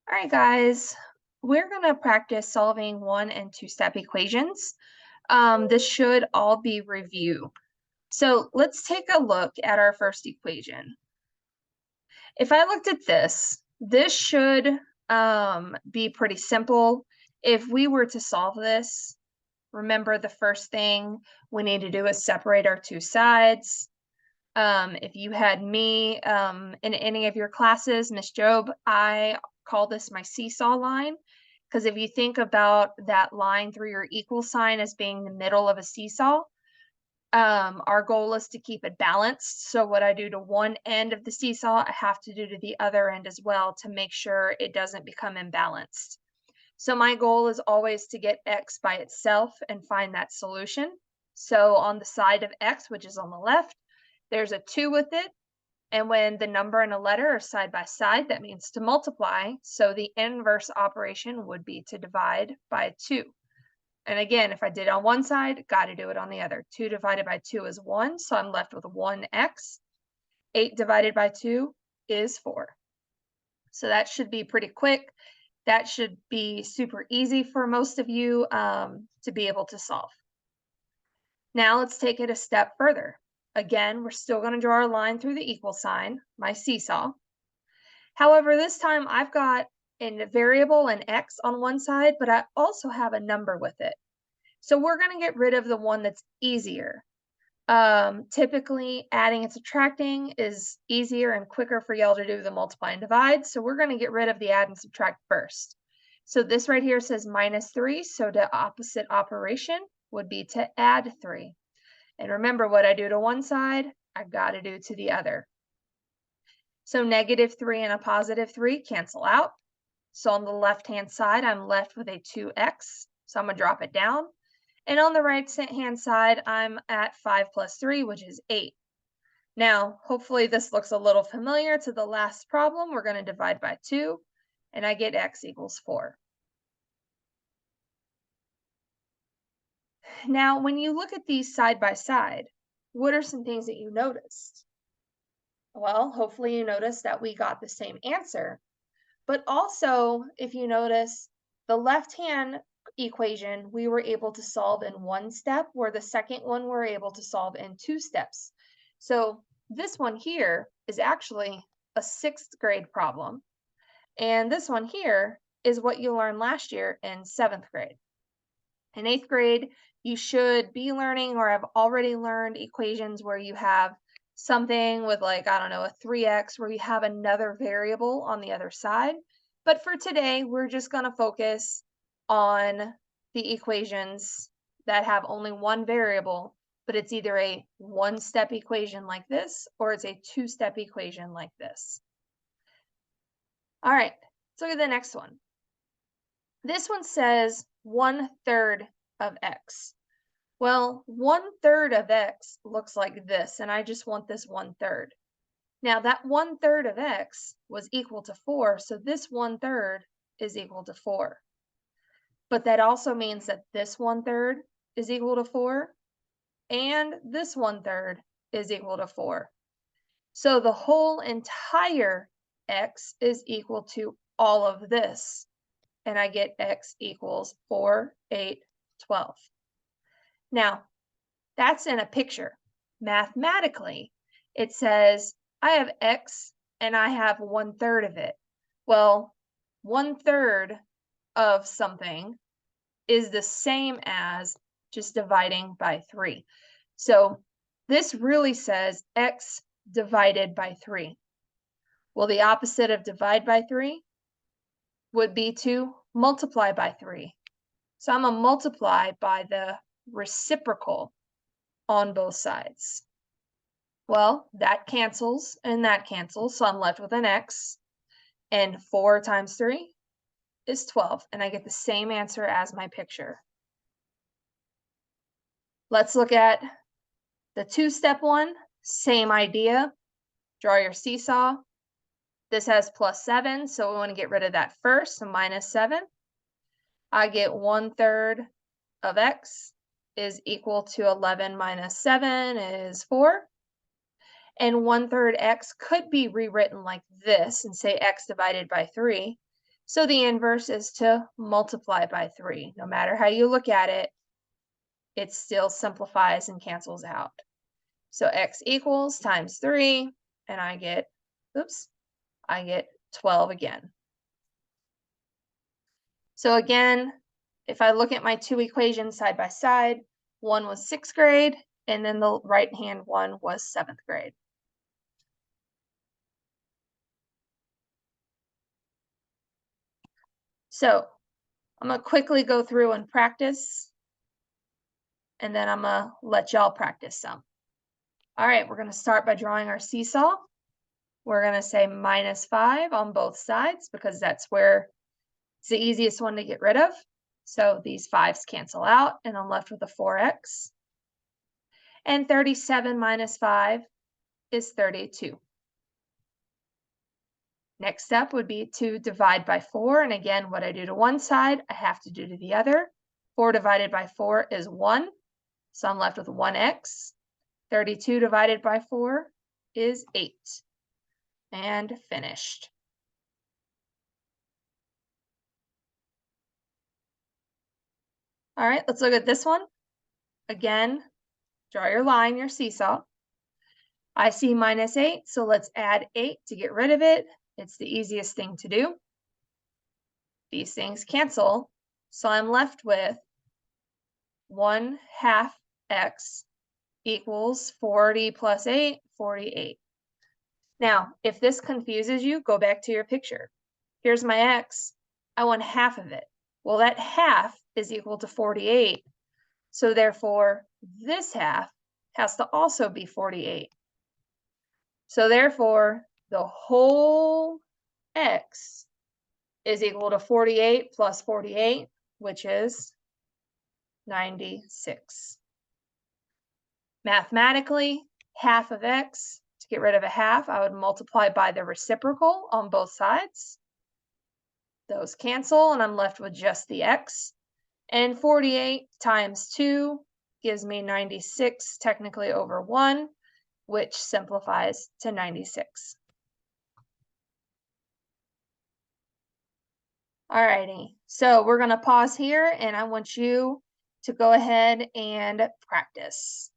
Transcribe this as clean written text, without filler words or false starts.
All right, guys, we're going to practice solving one and two-step equations. This should all be review. So let's take a look at our first equation. If I looked at this should be pretty simple. If we were to solve this, remember the first thing we need to do is separate our two sides. If you had me in any of your classes, Miss Job, I call this my seesaw line. Because if you think about that line through your equal sign as being the middle of a seesaw, our goal is to keep it balanced. So what I do to one end of the seesaw, I have to do to the other end as well to make sure it doesn't become imbalanced. So my goal is always to get x by itself and find that solution. So on the side of x, which is on the left, there's a 2 with it. And when the number and a letter are side by side, that means to multiply. So the inverse operation would be to divide by 2. And again, if I did it on one side, got to do it on the other. 2 divided by 2 is 1, so I'm left with 1x. 8 divided by 2 is 4. So that should be pretty quick. That should be super easy for most of you to be able to solve. Now let's take it a step further. Again, we're still going to draw a line through the equal sign, my seesaw. However, this time I've got a variable, an x on one side, but I also have a number with it. So we're going to get rid of the one that's easier. Typically, adding and subtracting is easier and quicker for y'all to do the multiply and divide. So we're going to get rid of the add and subtract first. So this right here says -3. So the opposite operation would be to add 3. And remember, what I do to one side, I've got to do to the other. So -3 and a +3 cancel out. So on the left-hand side, I'm left with a 2x. So I'm going to drop it down. And on the right-hand side, I'm at 5 plus 3, which is 8. Now, hopefully this looks a little familiar to the last problem. We're going to divide by 2, and I get x equals 4. Now, when you look at these side by side, what are some things that you noticed? Well, hopefully you noticed that we got the same answer. But also, if you notice, the left-hand equation we were able to solve in one step, where the second one we're able to solve in 2 steps. So this one here is actually a 6th grade problem. And this one here is what you learned last year in 7th grade. In 8th grade, you should be learning or have already learned equations where you have something with, like, I don't know, a 3x where you have another variable on the other side. But for today, we're just going to focus on the equations that have only one variable, but it's either a one-step equation like this or it's a two-step equation like this. All right, let's look at the next one. This one says 1/3 of x. Well, 1/3 of x looks like this, and I just want this 1/3. Now that 1/3 of x was equal to 4, so this 1/3 is equal to 4. But that also means that this 1/3 is equal to 4, and this 1/3 is equal to 4. So the whole entire x is equal to all of this, and I get x equals 4, 8, 12. Now, that's in a picture. Mathematically, it says I have x and I have 1/3 of it. Well, 1/3 of something is the same as just dividing by 3. So this really says x divided by 3. Well, the opposite of divide by 3 would be to multiply by 3. So I'm going to multiply by the reciprocal on both sides. Well, that cancels and that cancels, so I'm left with an x, and 4 times 3 is 12, and I get the same answer as my picture. Let's look at the two-step one, same idea. Draw your seesaw. This has +7, so we want to get rid of that first, so -7. I get 1/3 of x is equal to 11 minus 7 is 4. And 1/3 x could be rewritten like this and say x divided by 3. So the inverse is to multiply by 3. No matter how you look at it, it still simplifies and cancels out. So x equals times 3, and I get 12 again. So again, if I look at my two equations side by side, one was 6th grade, and then the right-hand one was 7th grade. So I'm going to quickly go through and practice, and then I'm going to let y'all practice some. All right, we're going to start by drawing our seesaw. We're going to say -5 on both sides because that's where it's the easiest one to get rid of. So these 5s cancel out, and I'm left with a 4x. And 37 minus 5 is 32. Next step would be to divide by 4. And again, what I do to one side, I have to do to the other. 4 divided by 4 is 1. So I'm left with 1x. 32 divided by 4 is 8. And finished. All right, let's look at this one. Again, draw your line, your seesaw. I see -8, so let's add 8 to get rid of it. It's the easiest thing to do. These things cancel, so I'm left with 1/2 x equals 40 plus 8, 48. Now, if this confuses you, go back to your picture. Here's my x. I want half of it. Well, that half is equal to 48. So therefore, this half has to also be 48. So therefore, the whole x is equal to 48 plus 48, which is 96. Mathematically, half of x, to get rid of a half, I would multiply by the reciprocal on both sides. Those cancel, and I'm left with just the x. And 48 times 2 gives me 96, technically over 1, which simplifies to 96. Alrighty, so we're going to pause here, and I want you to go ahead and practice.